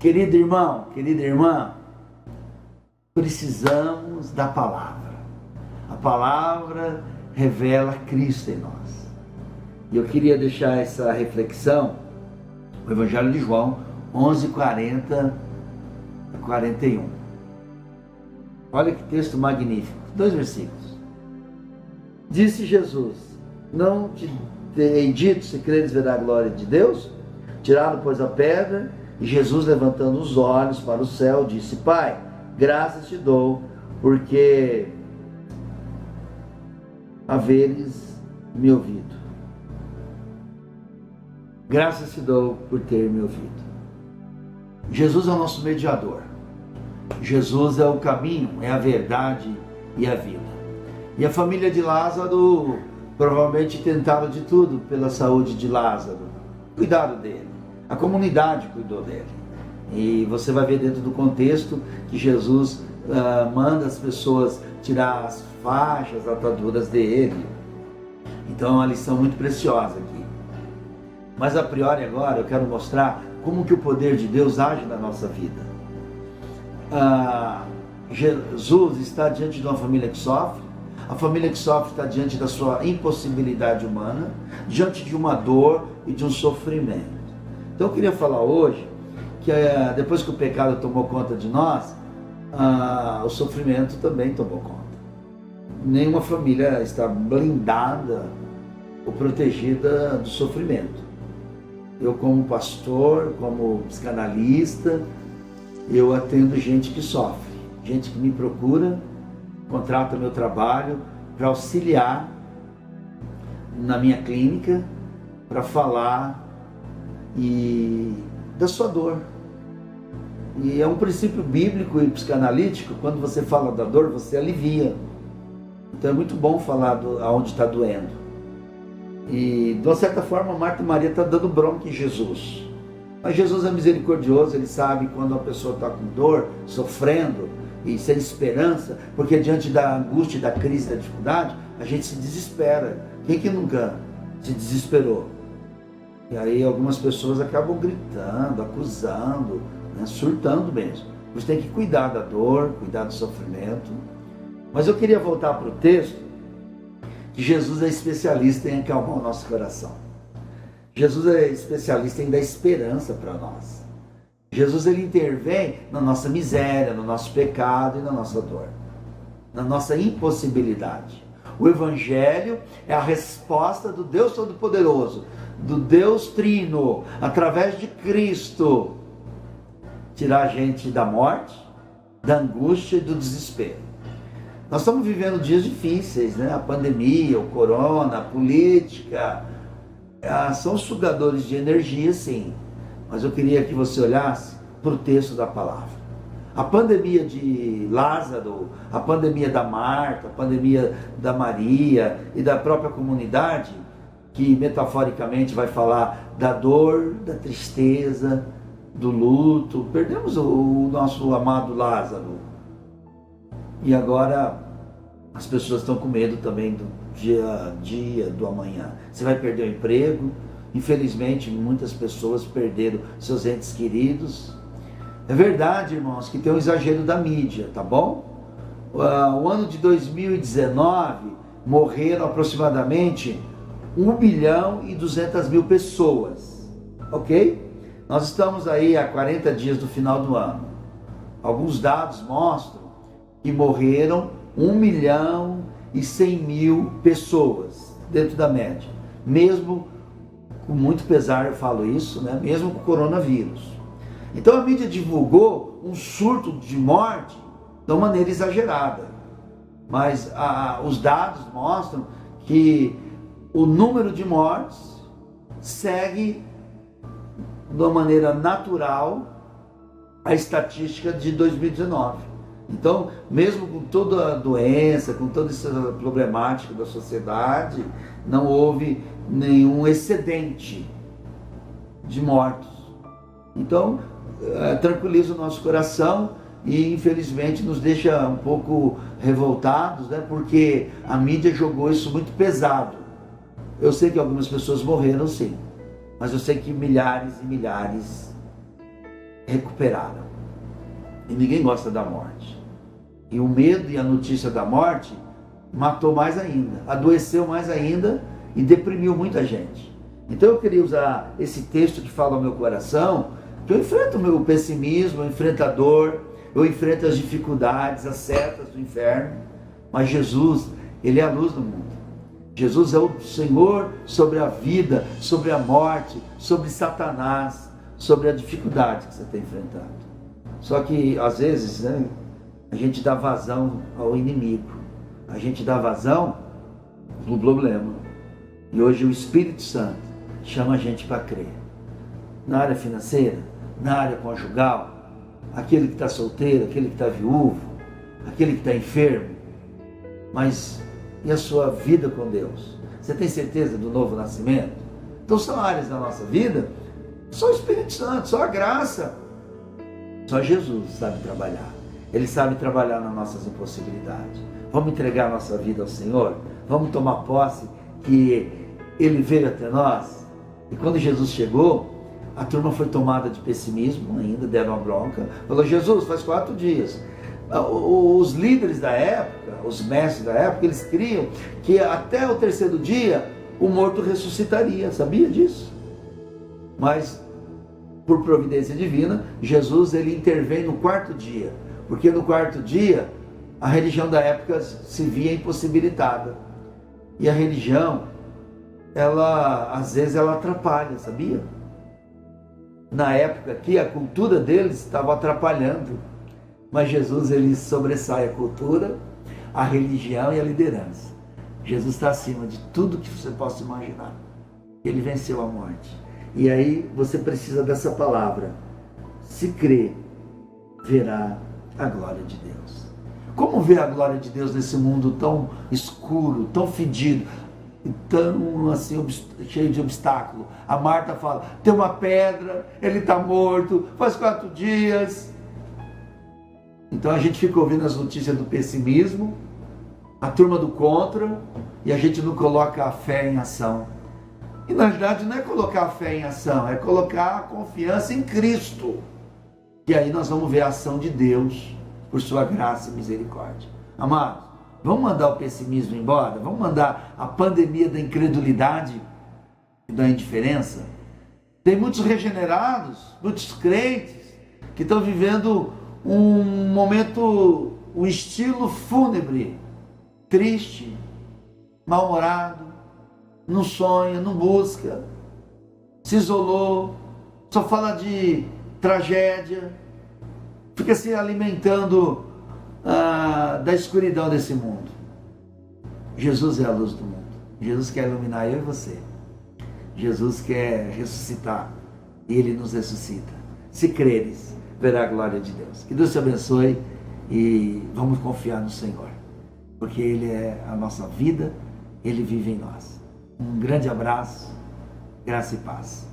Querido irmão, querida irmã, precisamos da palavra. A palavra revela Cristo em nós. E eu queria deixar essa reflexão, o Evangelho de João 11:40 a 41. Olha que texto magnífico, 2 versículos. Disse Jesus: não te tenho dito, se creres verá a glória de Deus? Tiraram, pois, a pedra, e Jesus, levantando os olhos para o céu, disse: Pai, graças te dou, porque haveres me ouvido. Graças te dou por ter me ouvido. Jesus é o nosso mediador. Jesus é o caminho, é a verdade e a vida. E a família de Lázaro provavelmente tentaram de tudo pela saúde de Lázaro. Cuidaram dele. A comunidade cuidou dele. E você vai ver dentro do contexto que Jesus manda as pessoas tirar as faixas, ataduras dele. Então é uma lição muito preciosa aqui. Mas a priori agora eu quero mostrar como que o poder de Deus age na nossa vida. Jesus está diante de uma família que sofre. A família que sofre está diante da sua impossibilidade humana, diante de uma dor e de um sofrimento. Então eu queria falar hoje que depois que o pecado tomou conta de nós, o sofrimento também tomou conta. Nenhuma família está blindada ou protegida do sofrimento. Eu, como pastor, como psicanalista, eu atendo gente que sofre, gente que me procura, contrata meu trabalho para auxiliar na minha clínica, para falar da sua dor. E é um princípio bíblico e psicanalítico: quando você fala da dor, você alivia. Então é muito bom falar aonde está doendo. E de uma certa forma, Marta e Maria estão dando bronca em Jesus. Mas Jesus é misericordioso, ele sabe quando a pessoa está com dor, sofrendo e sem esperança, porque diante da angústia, da crise, da dificuldade, a gente se desespera. Quem que nunca se desesperou? E aí algumas pessoas acabam gritando, acusando, né, surtando mesmo. Você tem que cuidar da dor, cuidar do sofrimento. Mas eu queria voltar para o texto, que Jesus é especialista em acalmar o nosso coração. Jesus é especialista em dar esperança para nós. Jesus, ele intervém na nossa miséria, no nosso pecado e na nossa dor, na nossa impossibilidade. O Evangelho é a resposta do Deus Todo-Poderoso, do Deus Trino, através de Cristo, tirar a gente da morte, da angústia e do desespero. Nós estamos vivendo dias difíceis, né? A pandemia, o corona, a política, são sugadores de energia, sim. Mas eu queria que você olhasse para o texto da palavra. A pandemia de Lázaro, a pandemia da Marta, a pandemia da Maria e da própria comunidade, que metaforicamente vai falar da dor, da tristeza, do luto. Perdemos o nosso amado Lázaro. E agora as pessoas estão com medo também do dia a dia, do amanhã. Você vai perder o emprego. Infelizmente, muitas pessoas perderam seus entes queridos. É verdade, irmãos, que tem um exagero da mídia, tá bom? O ano de 2019 morreram aproximadamente 1.200.000 pessoas, ok? Nós estamos aí há 40 dias do final do ano. Alguns dados mostram que morreram 1.100.000 pessoas dentro da média. Mesmo com muito pesar eu falo isso, né? Mesmo com o coronavírus. Então a mídia divulgou um surto de morte de uma maneira exagerada. Mas os dados mostram que o número de mortes segue de uma maneira natural a estatística de 2019. Então, mesmo com toda a doença, com toda essa problemática da sociedade, não houve nenhum excedente de mortos. Então, tranquiliza o nosso coração e, infelizmente, nos deixa um pouco revoltados, né? Porque a mídia jogou isso muito pesado. Eu sei que algumas pessoas morreram, sim, mas eu sei que milhares e milhares recuperaram. E ninguém gosta da morte. E o medo e a notícia da morte matou mais ainda, adoeceu mais ainda e deprimiu muita gente. Então eu queria usar esse texto que fala ao meu coração, que eu enfrento o meu pessimismo, eu enfrento a dor, eu enfrento as dificuldades, as setas do inferno, mas Jesus, Ele é a luz do mundo. Jesus é o Senhor sobre a vida, sobre a morte, sobre Satanás, sobre a dificuldade que você tem enfrentado. Só que às vezes, né, a gente dá vazão ao inimigo, a gente dá vazão no problema. E hoje o Espírito Santo chama a gente para crer. Na área financeira, na área conjugal, aquele que está solteiro, aquele que está viúvo, aquele que está enfermo. Mas e a sua vida com Deus? Você tem certeza do novo nascimento? Então são áreas da nossa vida, só o Espírito Santo, só a graça. Só Jesus sabe trabalhar. Ele sabe trabalhar nas nossas impossibilidades. Vamos entregar a nossa vida ao Senhor? Vamos tomar posse que Ele veio até nós? E quando Jesus chegou, a turma foi tomada de pessimismo ainda, deram uma bronca. Falou, Jesus, faz 4 dias. Os líderes da época, os mestres da época, eles criam que até o 3º dia o morto ressuscitaria. Sabia disso? Mas, por providência divina, Jesus ele intervém no 4º dia. Porque no 4º dia, a religião da época se via impossibilitada. E a religião, às vezes ela atrapalha, sabia? Na época aqui, a cultura deles estava atrapalhando. Mas Jesus, ele sobressai a cultura, a religião e a liderança. Jesus está acima de tudo que você possa imaginar. Ele venceu a morte. E aí você precisa dessa palavra. Se crer, verá a glória de Deus. Como ver a glória de Deus nesse mundo tão escuro, tão fedido, tão assim, cheio de obstáculo? A Marta fala, tem uma pedra, ele está morto, faz 4 dias. Então a gente fica ouvindo as notícias do pessimismo, a turma do contra, e a gente não coloca a fé em ação. E na verdade não é colocar a fé em ação, é colocar a confiança em Cristo. E aí nós vamos ver a ação de Deus, por sua graça e misericórdia. Amados, vamos mandar o pessimismo embora? Vamos mandar a pandemia da incredulidade e da indiferença? Tem muitos regenerados, muitos crentes, que estão vivendo um momento, um estilo fúnebre, triste, mal-humorado, não sonha, não busca, se isolou, só fala de tragédia, fica se alimentando da escuridão desse mundo. Jesus é a luz do mundo. Jesus quer iluminar eu e você. Jesus quer ressuscitar e Ele nos ressuscita. Se creres, verá a glória de Deus. Que Deus te abençoe e vamos confiar no Senhor, porque Ele é a nossa vida, Ele vive em nós. Um grande abraço, graça e paz.